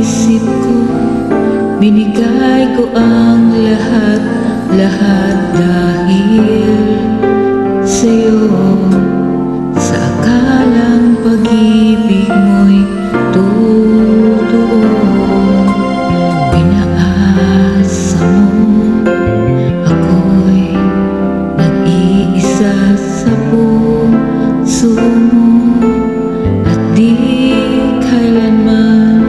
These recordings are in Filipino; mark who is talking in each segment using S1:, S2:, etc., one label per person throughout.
S1: isip ko, binigay ko ang lahat dahil sa'yo. Sa akalang pag-ibig mo'y totoo, pinaasa mo ako'y nag-iisa sa puso mo, at di kailanman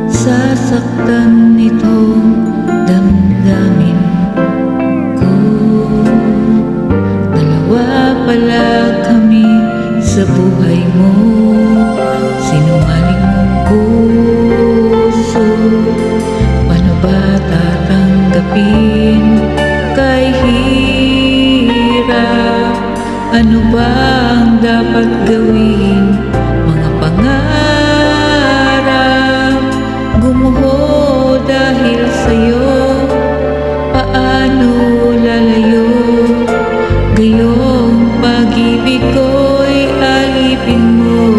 S1: sasaktan itong damdamin ko. Dalawa pala kami sa buhay mo, sinungaling mong puso. Paano ba tatanggapin kay hirap? Ano ba ang dapat gawin? Mga pangarap gumuho dahil sa'yo. Paano lalayo? Gayong pag-ibig ko'y alipin mo.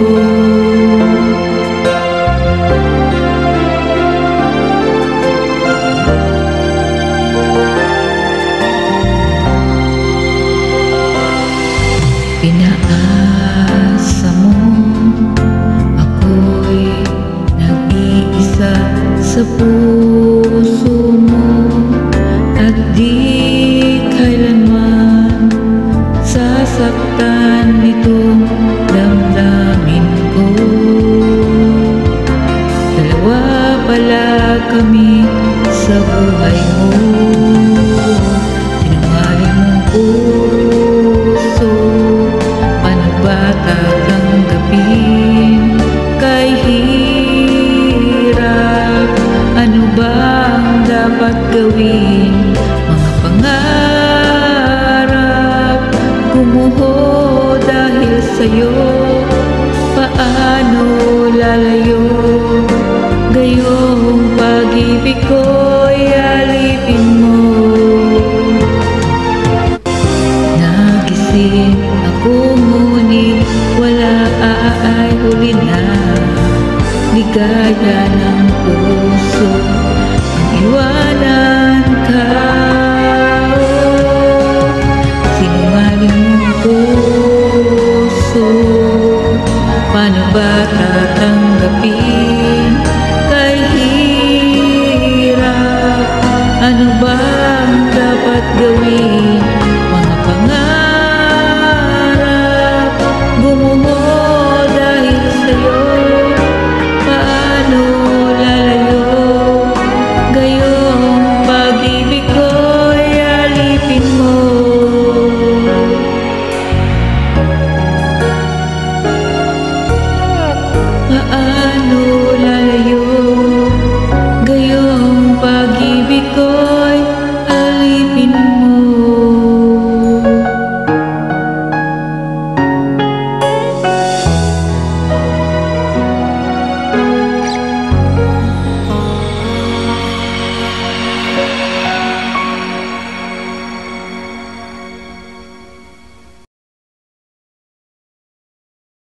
S1: Pinaasa mo ako'y nag-iisa sa puso mo, at di kailanman sasaktan itong damdamin ko. Dalawa pala kami sa buhay mo, sinungaling mong puso. Paano ba tatanggapin kay hirap? Ano ba ang dapat gawin? Mga pangarap gumuho dahil sa'yo. Paano lalayo? Gayong pag-ibig ko'y alipin mo. Nagising ako ngunit wala ay huli na. Ligaya ng puso ang iwanan ka.